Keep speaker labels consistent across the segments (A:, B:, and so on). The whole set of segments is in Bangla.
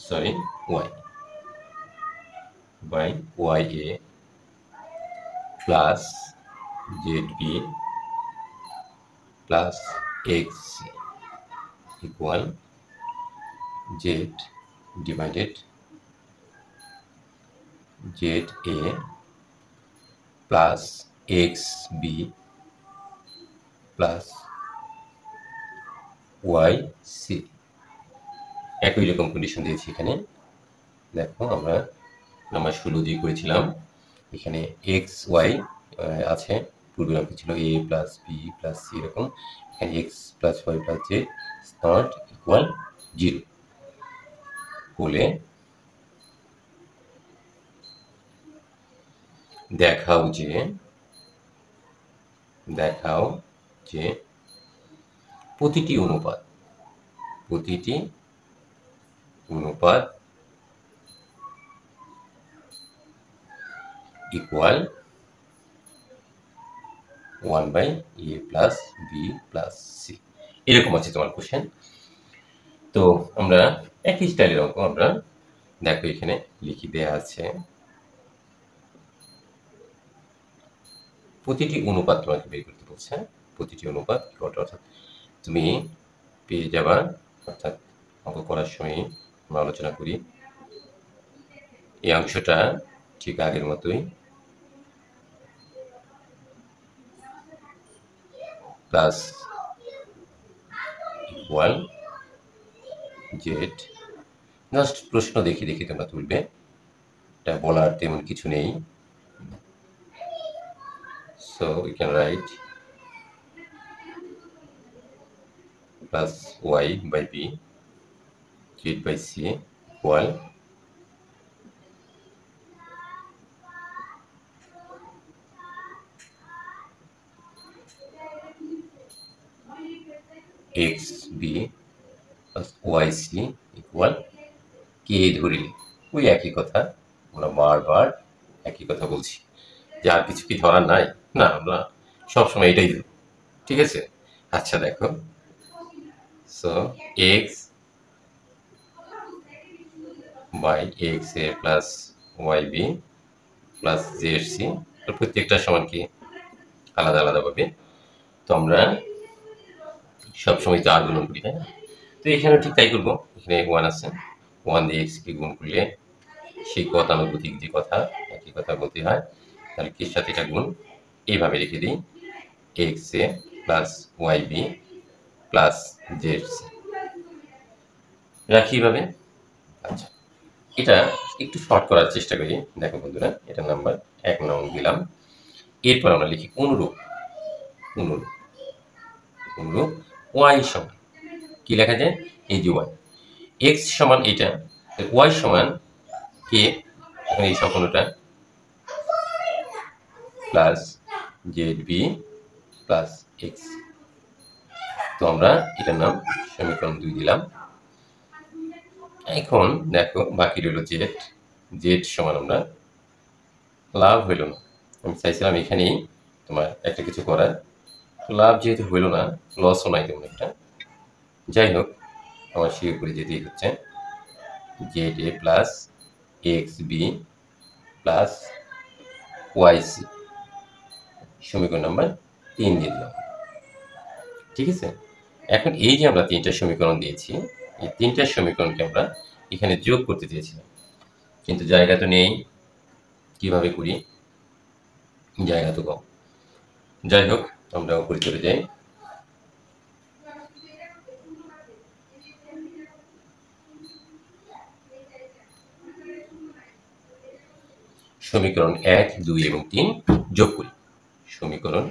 A: Sorry Y by Y A plus Z B plus X equal Z divided Z A plus x B plus Y C. একই রকম কন্ডিশন দিয়েছি এখানে। দেখো আমরা নাম্বার 16 দিয়ে করেছিলাম, এখানে এক্স ওয়াই আছে, পূর্বে অঙ্কে ছিল A plus B plus C এরকম, এখানে X plus Y plus Z not equal 0 বলে দেখাও যে প্রতিটি অনুপাত equal 1/a plus B plus C. এরকম আছে তোমার কোশ্চেন। তো আমরা একই স্টাইলের অঙ্ক আমরা দেখো এখানে লিখে দেওয়া আছে, প্রতিটি অনুপাত তোমাকে বের করতে বলছে। প্রতিটি অনুপাত অর্থাৎ তুমি পেয়ে যাবা, অর্থাৎ অঙ্ক করার সময় আমরা আলোচনা করি এই অংশটা ঠিক আগের মতোই, প্লাস ইকুয়াল জেড। জাস্ট প্রশ্ন দেখে দেখে তোমরা তুলবে, এটা বলার তেমন কিছু নেই। So we can write plus y by b z by c equal x b plus y c equal k ধরিলে। ওই একই কথা, আমরা বারবার একই কথা বলছি যে আর কিছু কি ধরার নাই, না আমরা সবসময় এটাই ধরব, ঠিক আছে। আচ্ছা দেখো, so X by X A plus Y B plus Z C, প্রত্যেকটা সমান কি আলাদা আলাদা পাবে। তো আমরা সবসময় তো আর গুণন করি, তাই না? তো এখানেও ঠিক তাই করবো। এখানে 1 আছে, 1 দিয়ে এক্সকে গুণ করলে সেই গতানুগতিক যে কথা, একই কথা বলতে হয়, তাহলে কির সাথে এটা গুণ, এইভাবে রেখে দিই এক্স এ plus Y B plus Z c, রাখি এইভাবে। আচ্ছা, এটা একটু শর্ট করার চেষ্টা করি। দেখো বন্ধুরা, এটা নাম্বার 1 নং দিলাম। এরপর আমরা লিখি অনুরূপ ওয়াই সমান কি লেখা যায়, এই যে ওয়াই, এক্স সমান এটা, ওয়াই সমান কে, এই সম্পূর্ণটা plus Z B plus X. তো আমরা এটার নাম সমীকরণ 2 দিলাম। এখন দেখো বাকি রইল জেড সমান, আমরা লাভ হইল না, আমি চাইছিলাম এখানেই তোমার একটা কিছু করার, লাভ যেহেতু হইল না, লসও নাই তেমন একটা। যাই হোক, আমার শিওর করে যেতেই হচ্ছে, জেড এ plus x B plus Y c, সমীকরণ নাম্বার 3 দিয়ে দিলাম, ঠিক আছে। এখন এই যে আমরা 3টা সমীকরণ দিয়েছি, এই 3টা সমীকরণকে আমরা এখানে যোগ করতে চেয়েছিলাম, কিন্তু জায়গা তো নেই, কিভাবে করি, জায়গা তো কম। যাই হোক, আমরা উপরে চলে যাই। সমীকরণ 1, 2 এবং 3 যোগ করি। সমীকরণ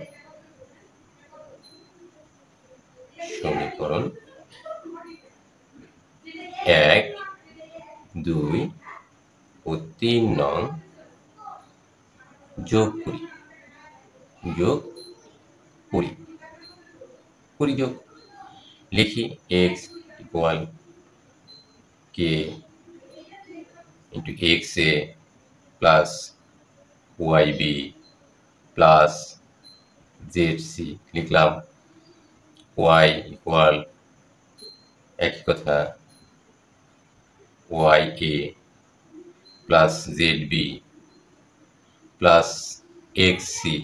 A: 1, 2 ও 3 নং যোগ করি, লিখি x equal k into x এ plus Y B plus Z c, লিখলাম y ইকুয়াল একই কথা ওয়াই এ plus Z B plus x c.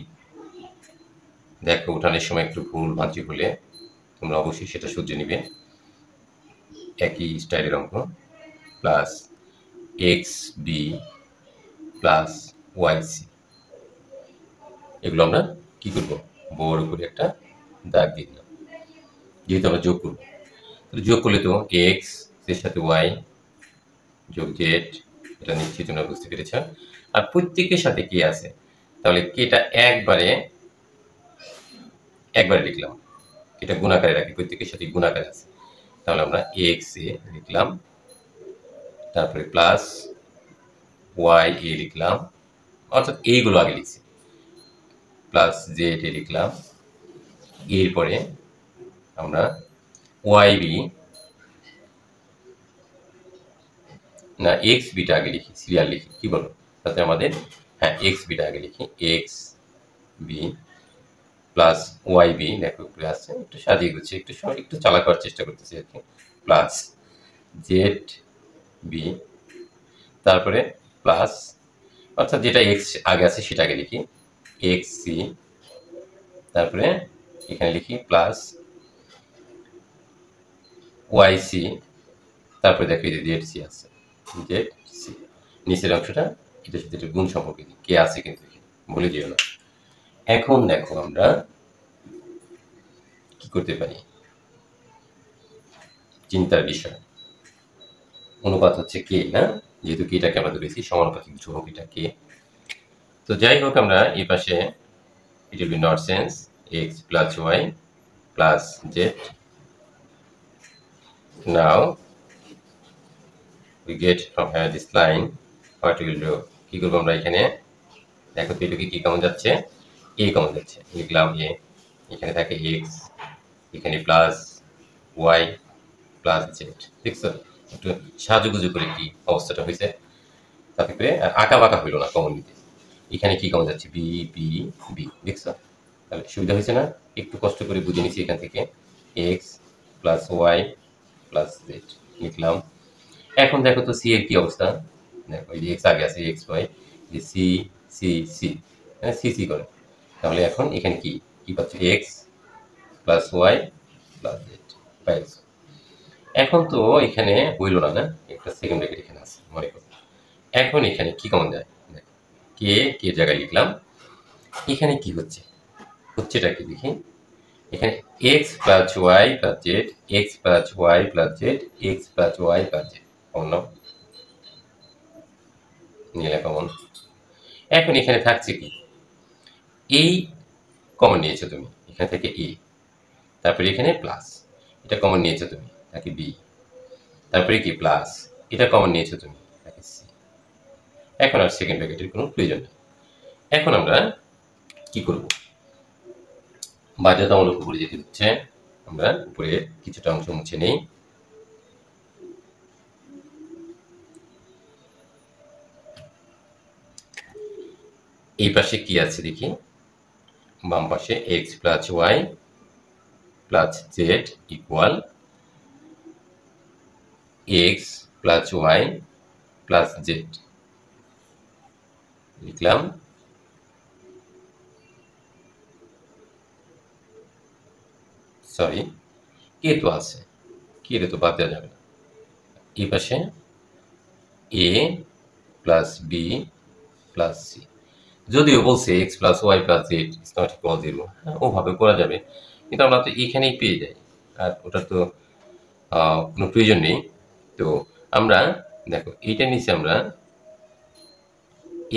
A: দেখো উঠানের সময় একটু ভুল ভাঁজি হলে তোমরা অবশ্যই সেটা শুধরে নিবে, একই স্টাইলের অঙ্ক। Plus x B plus Y C. এগুলো আমরা কি করবো, বড় করে একটা দাগ দিয়ে দিলাম, যেহেতু আমরা যোগ করবো। যোগ করলে তো এক্স এর সাথে ওয়াই যোগ জেড, এটা নিশ্চয়ই তোমরা বুঝতে পেরেছ। আর প্রত্যেকের সাথে কে আছে, তাহলে কেটা একবারে লিখলাম, এটা গুণাকারে রাখি, প্রত্যেকের সাথে গুণাকারে আছে। তাহলে আমরা এক্স এ লিখলাম, তারপরে প্লাস ওয়াই এ লিখলাম, অর্থাৎ এইগুলো আগে লিখছি, প্লাস জেড এ লিখলাম। এরপরে আমরা ওয়াই বি না এক্স বিটা আগে লিখি, সিরিয়াল লিখি, কি বলো তাতে আমাদের, হ্যাঁ এক্স বিটা আগে লিখি, X B plus Y B. দেখো উপরে আসছে, একটু সাজিয়ে গুছিয়ে একটু সময় একটু চালাক করার চেষ্টা করতেছি আর কি। প্লাস জেড বি, তারপরে প্লাস, অর্থাৎ যেটা এক্স আগে আছে সেটা আগে লিখি, এক্স সি, তারপরে এখানে লিখি প্লাস ওয়াই সি, তারপরে দেখো এই যে জেড সি আছে, জেড সি। নিচের অংশটা এটার সাথে গুণ সম্পর্কে কে আছে কিন্তু বলে দিও না। এখন দেখো আমরা কি করতে পারি, চিন্তার বিষয়। অনুপাত হচ্ছে কে না, যেহেতু কেটাকে আমরা ধরেছি সমানুপাতিক ধ্রুবক, এটা কে। তো যাই হোক আমরা এই পাশে it will be not sense x plus y plus z. Now we get from here this line, what we will do, কি করব আমরা এখানে, দেখো তো এটাকে কি কমন যাচ্ছে, a কমন যাচ্ছে, লিখলাম a, এখানে থাকে x, এখানে প্লাস y প্লাস z। দেখছো একটু সাজুগুজু করে কি অবস্থাটা হয়েছে, তাতে করে আঁকা বাঁকা হইল না কমন নিতে। এখানে কি কমন যাচ্ছে, বি বি বি, দেখছো তাহলে সুবিধা হয়েছে না, একটু কষ্ট করে বুঝে নিচ্ছি। এখান থেকে X plus Y plus Z লিখলাম। এখন দেখো তো সি এর কি অবস্থা, দেখো এই যে এক্স আগে আছে, এক্স ওয়াই, যে সি সি সি, হ্যাঁ সি সি করে। তাহলে এখন এখানে কি কি পাচ্ছ, X plus Y plus Z পাইছ। এখন তো এখানে হইল না, না একটা সেকেন্ড ব্র্যাকেট এখানে আছে মনে করো। এখন এখানে কি কমন যায়, কে কে জায়গায় লিখলাম, এখানে কি হচ্ছে, হচ্ছেটা কি দেখি, এখানে X plus Y plus Z, X plus Y plus Z, X plus Y plus Z, common নিলে কমন। এখন এখানে থাকছে কি, এই কমন নিয়েছো তুমি, এখানে থেকে এ, তারপরে এখানে প্লাস, এটা কমন নিয়েছো তুমি, তাকে বি, তারপরে কি প্লাস, এটা কমন নিয়েছো তুমি, তাকে সি। এখন আর সেকেন্ড ব্র্যাকেটের কোনো প্রয়োজন নেই। এখন আমরা কি করব, বাধ্যতামূলক উপরে যেতে হচ্ছে, আমরা উপরে কিছুটা অংশ মুছে নেই। এই পাশে কি আছে দেখি, বাম পাশে X plus Y plus Z equal X plus Y plus Z লিখলাম। সরি কে তো আছে, কে তো বাদ দেওয়া যাবে না। এই পাশে A plus B plus C, যদিও বলছে X plus Y plus Z is not equal 0, ওভাবে করা যাবে, কিন্তু আমরা তো এখানেই পেয়ে যাই, আর ওটা তো কোনো প্রয়োজন নেই। তো আমরা দেখো এইটা নিচে আমরা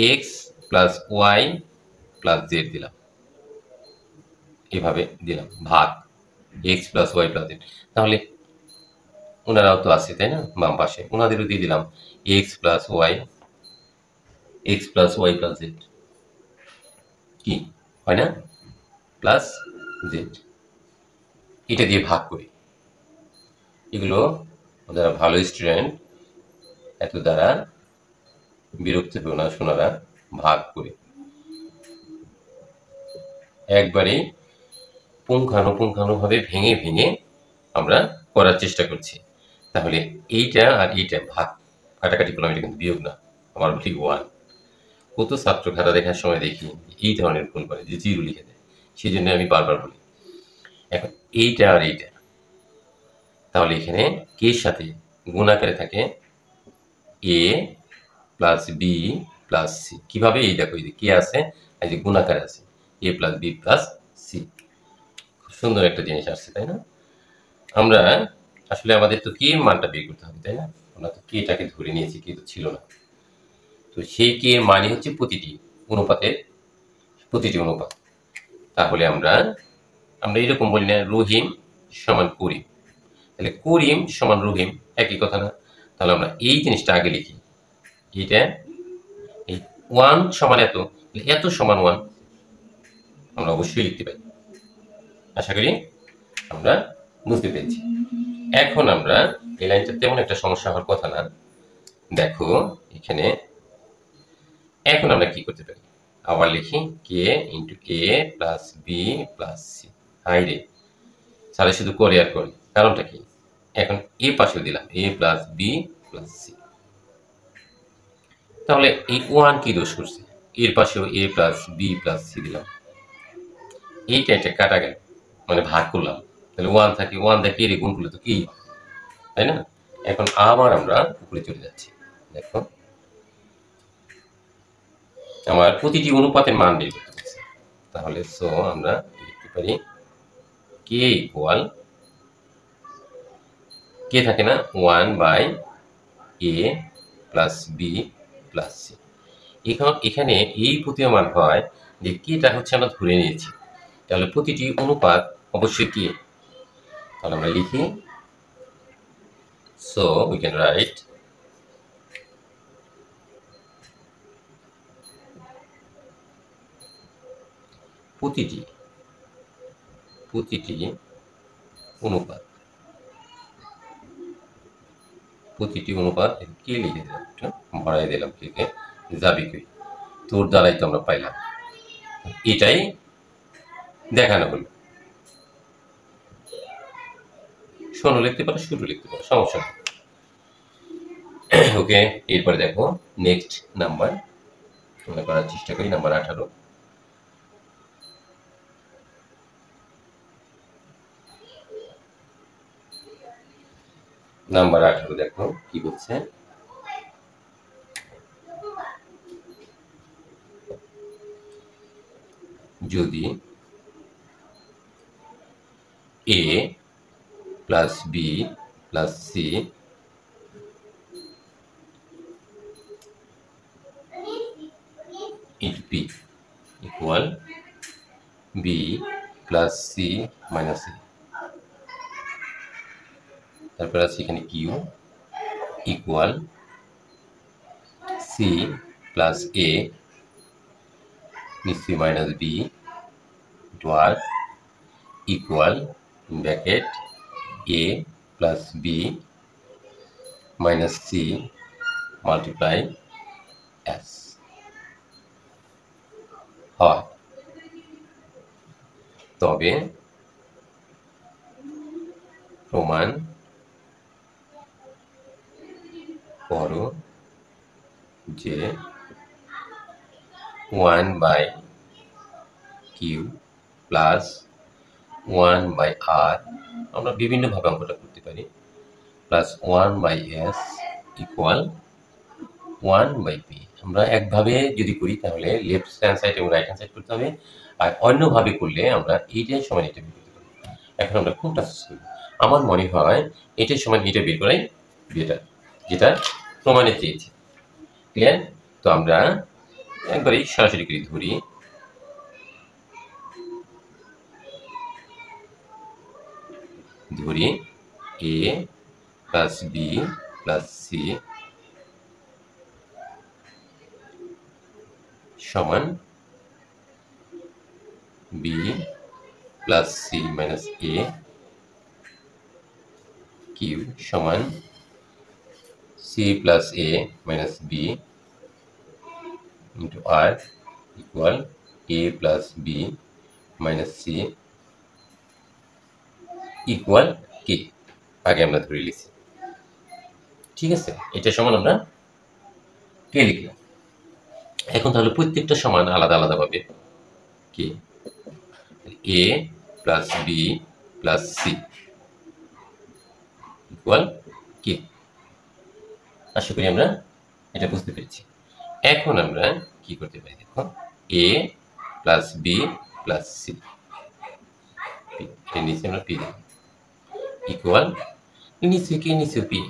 A: X plus Y plus Z দিলাম, এভাবে দিলাম ভাগ X plus Y plus Z. তাহলে ওনারাও তো আছে তাই না, বাম পাশে ওনাদেরও দিয়ে দিলাম X plus Y plus Z, কি হয় না, প্লাস জেড, এটা দিয়ে ভাগ করি। এগুলো যারা ভালো স্টুডেন্ট এত দ্বারা বিরক্ত হবে না, শোনারা ভাগ করে একবারেই পুঙ্খানুপুঙ্খানুভাবে ভেঙে ভেঙে আমরা করার চেষ্টা করছি। তাহলে এইটা আর এইটা ভাগ কাটাকাটি করলাম, এটা কিন্তু বিয়োগ না, আমার ভুলি 1। কত ছাত্র খাতা দেখার সময় দেখি এই ধরনের ভুল করে, যে 0 লিখে দেয়। সেই জন্য আমি বারবার বলি। এখন এইটা আর এইটা, তাহলে এখানে কে এর সাথে গুণ আকারে থাকে a plus B plus C. কিভাবে? এই দেখো, এই যে কে আছে, এই যে গুণ আকারে আছে a plus B plus C. খুব সুন্দর একটা জিনিস আসছে, তাই না? আমরা আসলে আমাদের তো কে মানটা বের করতে হবে, তাই না? আমরা তো কেটাকে ধরে নিয়েছি, কে তো ছিল না। তো সেই কে এর মানে হচ্ছে প্রতিটি অনুপাতের প্রতিটি অনুপাত। তাহলে আমরা আমরা এরকম বলি না রহিম সমান করিম, তাহলে করিম সমান রহিম, একই কথা না? তাহলে আমরা এই জিনিসটা আগে লিখি, এটা এই 1 সমান এত, এত সমান 1 আমরা অবশ্যই লিখতে পারি। আশা করি আমরা বুঝতে পেরেছি। এখন আমরা এই লাইনটা তেমন একটা সমস্যা হওয়ার কথা না। দেখো এখানে এখন আমরা কি করতে পারি, আবার লিখি k into a plus B plus c. হাই রে, তাহলে শুধু করে আর করে, কারণটা কি? এখন এ পাশেও দিলাম এ প্লাস বি প্লাস সি। তাহলে এই 1 কি দোষ করছে? এর পাশেও এ প্লাস বি প্লাস সি দিলাম, এইটা এটা কাটা গেল, মানে ভাগ করলাম। তাহলে 1 থাকে, 1 দেখে এর গুণ করলে তো কি, তাই না? এখন আবার আমরা উপরে চলে যাচ্ছি। দেখো আমার প্রতিটি অনুপাতের মান বের করতে হচ্ছে, তাহলে সো আমরা লিখতে পারি কে ইকুয়াল, কে থাকে না 1 by A plus B plus C. এখানে এই প্রতীয়মান হয় যে কেটা হচ্ছে আমরা ধরে নিয়েছি, তাহলে প্রতিটি অনুপাত অবশ্যই কে। তাহলে আমরা লিখি সো উই ক্যান রাইট প্রতিটি অনুপাত, প্রতিটি অনুপাত কে লিখে দিলাম, একটু বাড়াই দিলাম কে কে, যাবি কই, তোর দ্বারাই তো আমরা পাইলাম, এটাই দেখানো হলো। শোনো লিখতে পারো, শুরু লিখতে পারো, সমস্যা নেই। ওকে, এরপরে দেখো নেক্সট নাম্বার আমরা করার চেষ্টা করি, নাম্বার 18। নাম্বার 18 দেখো কি বলছে, যদি a plus B plus c into p equal b plus c minus c, তারপর আছে এখানে q equal c plus a নিশ্চয়ই minus b into r equal bracket a plus b minus c multiply s হয়। তবে প্রমাণ করো যে 1 by q plus 1 by r, আমরা বিভিন্নভাবে অঙ্কটা করতে পারি, plus 1 by s equal 1 by p. আমরা একভাবে যদি করি তাহলে লেফট হ্যান্ড সাইড এবং রাইট হ্যান্ড সাইড করতে হবে, আর অন্যভাবে করলে আমরা এইটাই সমান এটা বের করতে পারি। এখন আমরা কোনটা চুজ করব? আমার মনে হয় এটাই সমান এটা বের করাই বেটার, যেটা প্রমাণে চেয়েছি। ক্লিয়ার? তো আমরা একবারেই সরাসরি করে ধরি, a plus B plus c সমান b plus c minus a q সমান c plus a minus b into r equal a plus b minus c equal k. আগে আমরা ধরে লিখছি, ঠিক আছে, এটা সমান আমরা কে লিখলাম। এখন তাহলে প্রত্যেকটা সমান আলাদা আলাদা ভাবে k, a plus B plus c equal k. আশা করি আমরা এটা বুঝতে পেরেছি। এখন আমরা কি করতে পারি দেখো, এ প্লাস বি প্লাস সি, এর নিচে আমরা পি দিলাম ইকুয়াল, নিচে কে নিচে পি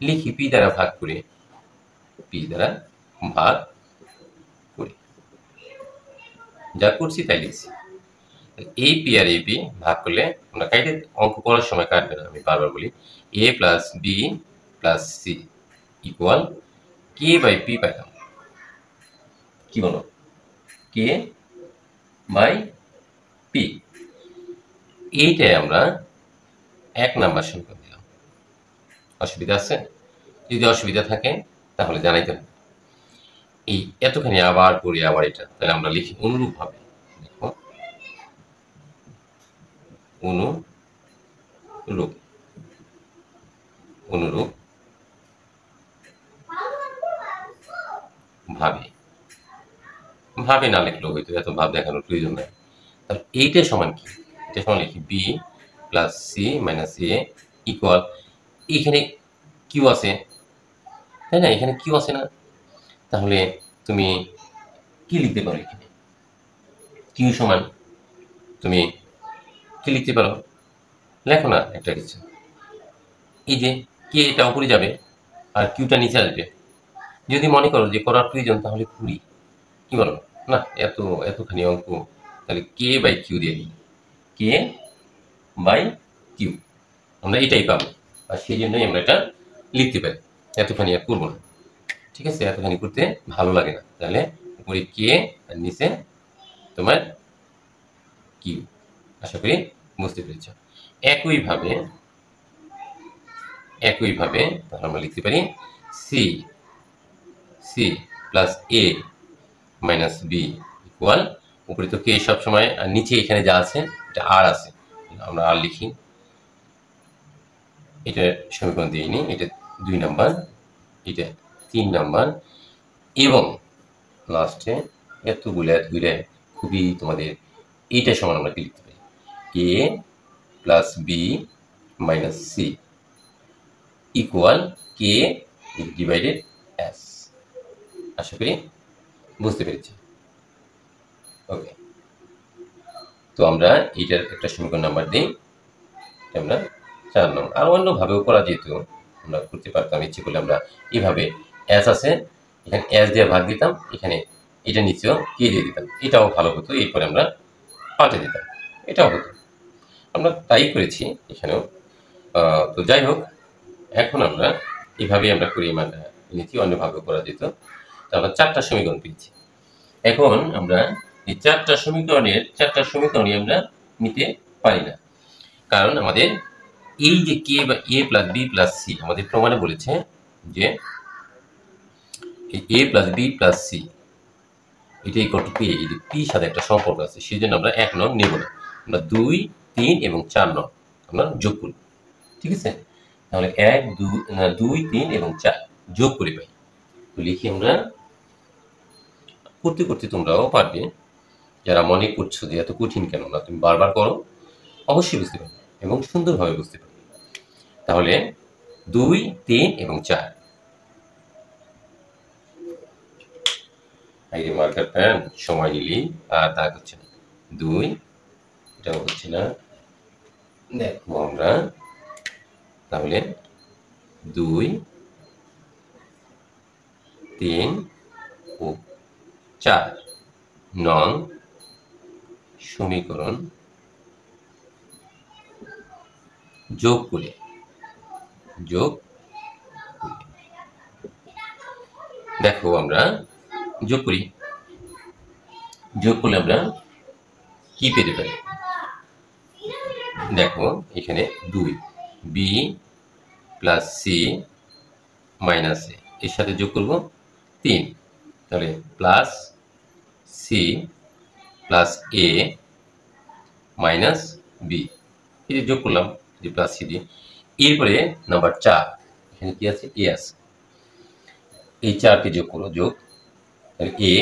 A: লিখি, পি দ্বারা ভাগ করে, পি দ্বারা ভাগ করে যা করছি তাই লিখছি। এই পি আর এই পি ভাগ করলে আমরা কাইটে অঙ্ক করার সময় কাটবে না, আমি বারবার বলি a plus B plus c equal k by p পাইলাম। কি বলো, কে বাই পি। এইটাই আমরা 1 নাম্বার সমীকরণ দিলাম। অসুবিধা আছে? যদি অসুবিধা থাকে তাহলে জানাইতে হবে। এই এতখানি আবার করি আবার এটা, তাহলে আমরা লিখি অনুরূপ ভাবে। দেখো অনুরূপ, অনুরূপ ভাবে, ভাবে না লিখলেও হয়তো, এত ভাব দেখানোর প্রয়োজন নাই। তাহলে এইটা সমান কি, এটা সমান লিখি বি প্লাস সি মাইনাস এ ইকুয়াল, এখানে কিউ আছে তাই না, এখানে কিউ আছে না, তাহলে তুমি কি লিখতে পারো, এখানে কিউ সমান তুমি কি লিখতে পারো, লেখো না একটা কিছু, এই যে কে এটা উপরে যাবে আর কিউটা নিচে আসবে। যদি মনে করো যে করার প্রয়োজন তাহলে করি, কি বলো না, এতখানি অঙ্ক, তাহলে কে বাই কিউ দিয়ে দিই, কে বাই কিউ, আমরা এটাই পাবো। আর সেই জন্যই আমরা এটা লিখতে পারি, এতখানি আর করবো না। ঠিক আছে, এতখানি করতে ভালো লাগে না, তাহলে উপরে কে আর নিচে তোমার কিউ। আশা করি বুঝতে পেরেছ। একইভাবে তাহলে আমরা লিখতে পারি C C plus a minus B equal, উপরে তো কে সব সময় আর নিচে এখানে যা আছে এটা আর আছে, আমরা আর লিখি, এটা সমীকরণ দিয়ে নিই, এটা 2 নাম্বার, এটা 3 নাম্বার, এবং লাস্টে এতগুলো খুবই তোমাদের এইটা সমান আমরা কি লিখতে পারি, a plus b minus c equal k divided s. আশা করি বুঝতে পেরেছি। ওকে, তো আমরা এইটার একটা সমীকরণ নাম্বার দিই, আমরা 4 নম্বর। আর অন্যভাবেও করা যেত, আমরা করতে পারতাম, ইচ্ছে করলে আমরা এইভাবে এস আছে, এখানে এস দিয়ে ভাগ দিতাম, এখানে এটা নিচেও কে দিয়ে দিতাম, এটাও ভালো হতো, এরপরে আমরা পাল্টে দিতাম, এটাও হতো। আমরা তাই করেছি এখানেও। তো যাই হোক, এখন আমরা এইভাবে আমরা করি, মানে নিচে অন্যভাবে করা যেত। আমরা 4টা সমীকরণ পেয়েছি। এখন আমরা এই 4টা সমীকরণই আমরা নিতে পারি না, কারণ আমাদের এই যে কে বা এ প্লাস বি প্লাস সি আমাদের প্রমাণে বলেছে যে a plus B plus C এটা ইকুয়াল টু পি, এই যে পির সাথে একটা সম্পর্ক আছে, সেই জন্য আমরা 1 নং নেব না, আমরা 2, 3 এবং 4 নং আমরা যোগ করি। ঠিক আছে, তাহলে 1, 2, 3 এবং 4 যোগ করে পাই। তো লিখি আমরা, করতে করতে তোমরাও পারবে, যারা মনে করছো যে এত কঠিন কেন, না তুমি বারবার করো, অবশ্যই বুঝতে পারবে এবং সুন্দরভাবে বুঝতে পারবে। তাহলে 2, 3 এবং 4, আগে মার্কার প্যান সময় নিলি আর দাগ হচ্ছে না, 2 এটাও হচ্ছে না, দেখো আমরা তাহলে 2, 3 ও 4 নং সমীকরণ যোগ করে দেখো আমরা যোগ করলে আমরা কি পেতে পারি, দেখো এখানে 2 বি প্লাস সি মাইনাস এ, এর সাথে যোগ করব 3, তাহলে plus C plus a minus B, এই যে যোগ করলাম যে প্লাস সি দিয়ে। এরপরে নাম্বার 4, এখানে কি আছে, এ আছে। এই 4কে যোগ করো, যোগ, তাহলে a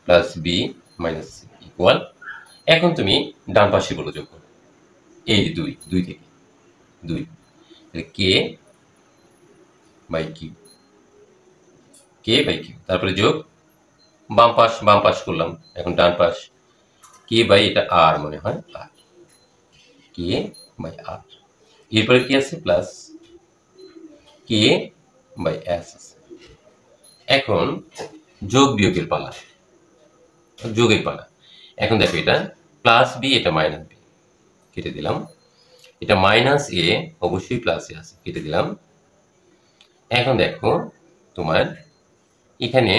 A: plus b minus c equal, এখন তুমি ডান পাশে বলো যোগ করো, এই 2 থেকে 2, তাহলে k by q, k by q, তারপরে যোগ, বাম পাশ করলাম, এখন ডান পাশ, কে বাই এটা আর মনে হয়, আর কে বাই আর, এরপরে কি আছে প্লাস কে বাই এস আছে। এখন যোগ বিয়োগের পালা, যোগের পালা। এখন দেখো এটা প্লাস বি, এটা মাইনাস বি, কেটে দিলাম। এটা মাইনাস এ, অবশ্যই প্লাস এ আছে, কেটে দিলাম। এখন দেখো তোমার এখানে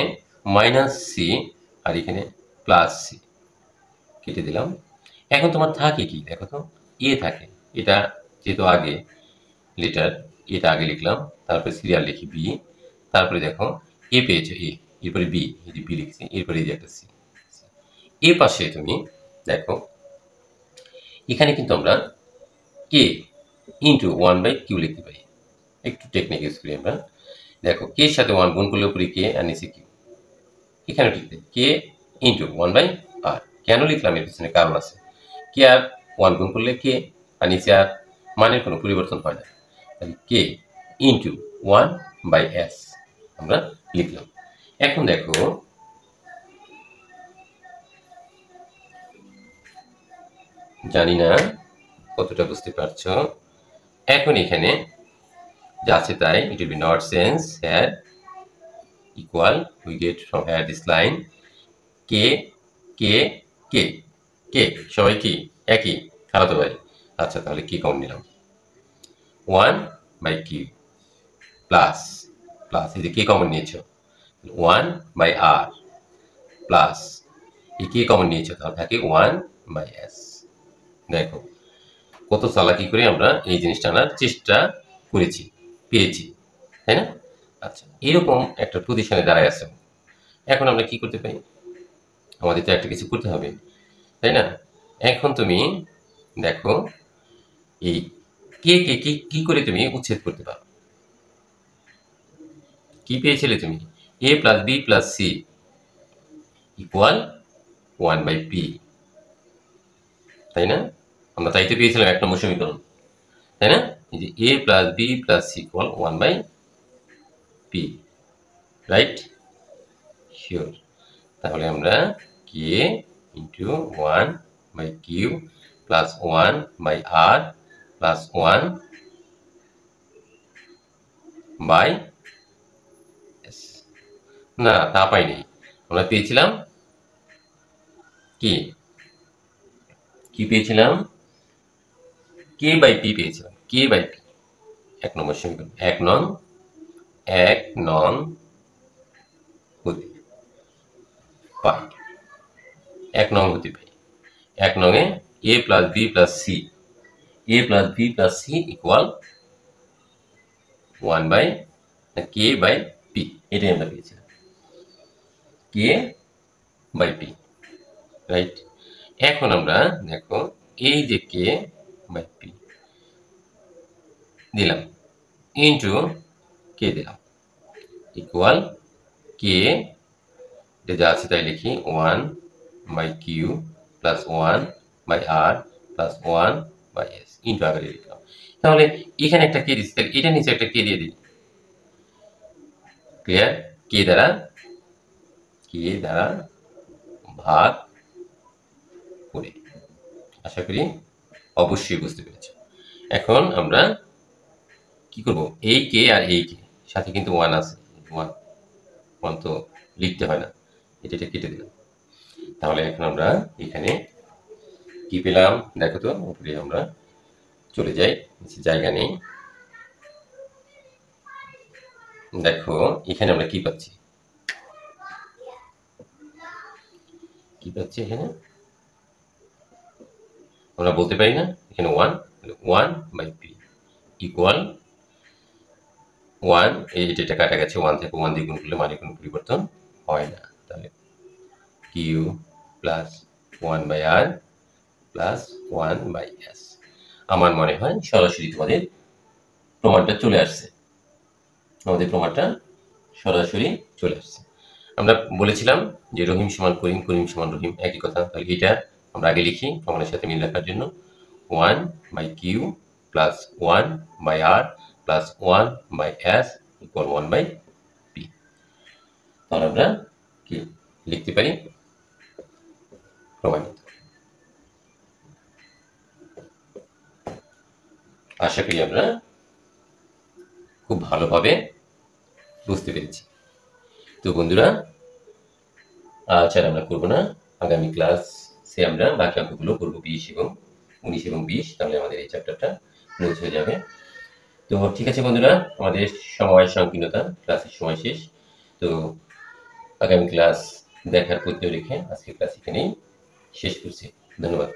A: মাইনাস সি আর এখানে প্লাস সি, কেটে দিলাম। এখন তোমার থাকে কি দেখো তো, এ থাকে, এটা যেহেতু আগে লেটার, এটা আগে লিখলাম, তারপরে সিরিয়াল লিখি বি, তারপরে দেখো এ পেয়েছো এ, এরপরে বি, এই যে বি লিখছি, এরপরে এই যে একটা সি। এর পাশে তুমি দেখো এখানে কিন্তু আমরা কে ইন্টু 1/কিউ লিখতে পারি। একটু টেকনিক ইউজ করি আমরা। দেখো কে এর সাথে 1 গুণ করলে উপরে কে আর নিচে কিউ, এখানে লিখতে কে ইন্টু 1/আর। কেন লিখলাম এর পিছনে কারণ আছে, কে আর 1 গুণ করলে কে আর নিচে আর, মানের কোনো পরিবর্তন হয় না, তাহলে কে ইন্টু 1/এস আমরা লিখলাম। এখন দেখো জানি না কতটা বুঝতে পারছো। এখন এখানে যা আছে তাই, it will be not sense here equal, we get from here this line কে কে কে কে সবাই কি একই খালাতো ভাই। আচ্ছা তাহলে কি কমন নিলাম, 1/কিউ প্লাস, প্লাস এই যে কে কমন নিয়েছো 1/আর প্লাস এই কে কমন নিয়েছো, তাহলে থাকে 1/এস। দেখো কত চালাকি করে আমরা এই জিনিসটা আনার চেষ্টা করেছি, পেয়েছি, তাই না? আচ্ছা এরকম একটা পজিশনে দাঁড়ায় আছে। এখন আমরা কি করতে পারি, আমাদের তো একটা কিছু করতে হবে, তাই না? এখন তুমি দেখো এই কে কে কি করে তুমি উচ্ছেদ করতে পারো, কি পেয়েছিলে তুমি, a plus B plus c equal 1/পি, তাই না? আমরা তাই তো পেয়েছিলাম 1 নম্বর সমীকরণ, তাই না? এই যে a plus B plus c equal 1/পি, রাইট? শিওর। তাহলে আমরা কে ইন্টু 1/কিউ প্লাস 1/আর প্লাস 1/এস, না তা পাইনি, আমরা পেয়েছিলাম কি, কি পেয়েছিলাম, কে বাই পি পেয়েছিলাম, কে বাই পি, 1 নম্বর সমীকরণ, 1 নং হতে পাই, 1 নং হতে পাই। 1 নংয়ে a plus B plus c, a plus B plus c equal 1/কে/পি, এটাই আমরা পেয়েছিলাম, কে/পি, রাইট? এখন আমরা দেখো এই যে কে/পি দিলাম ইন্টু কে দিলাম ইকুয়াল কে, এটা যা আছে তাই লিখি, 1/কিউ প্লাস 1/আর প্লাস 1/এস ইন্টু আকারে লিখলাম। তাহলে এখানে একটা কে দিচ্ছি, তাহলে এটা নিচে একটা কে দিয়ে দিই, ক্লিয়ার? কে দ্বারা ভাগ করে, আশা করি অবশ্যই বুঝতে পেরেছ। এখন আমরা কি করব, এই কে আর এই কে সাথে কিন্তু 1 আছে, 1 তো লিখতে হয় না, এটা কেটে দিলাম। তাহলে এখন আমরা এখানে কি পেলাম দেখো তো, উপরে আমরা চলে যাই, জায়গা নেই। দেখো এখানে আমরা কি পাচ্ছি, কি পাচ্ছি এখানে আমরা বলতে পারি না, এখানে 1/পি ইকুয়াল 1, এটা কাটা গেছে, 1 থেকে 1 দিয়ে গুণ করলে মানে কোনো পরিবর্তন হয় না, তাহলে কিউ প্লাস 1/আর প্লাস 1/এস। আমার মনে হয় সরাসরি তোমাদের প্রমাণটা চলে আসছে। আমাদের প্রমাণটা সরাসরি চলে আসছে। আমরা বলেছিলাম যে রহিম সমান করিম, করিম সমান রহিম, একই কথা। তাহলে এটা আমরা আগে লিখি প্রমাণের সাথে মিল রাখার জন্য। 1/q plus 1/r plus 1/s equal 1/p। তাহলে আমরা কি লিখতে পারি? প্রমাণিত। আশা করি আমরা খুব ভালোভাবে বুঝতে পেরেছি। তো বন্ধুরা, আজ আর আমরা করবো না, আগামী ক্লাসে আমরা বাকি অঙ্কগুলো করবো 20 এবং 19 এবং 20। তাহলে আমাদের এই চ্যাপ্টারটা ক্লোজ হয়ে যাবে। তো ঠিক আছে বন্ধুরা, আমাদের সময় সংকীর্ণতা, ক্লাসের সময় শেষ। তো আগামী ক্লাস দেখার প্রত্যয় রেখে আজকে ক্লাস এখানেই শেষ করছি। ধন্যবাদ।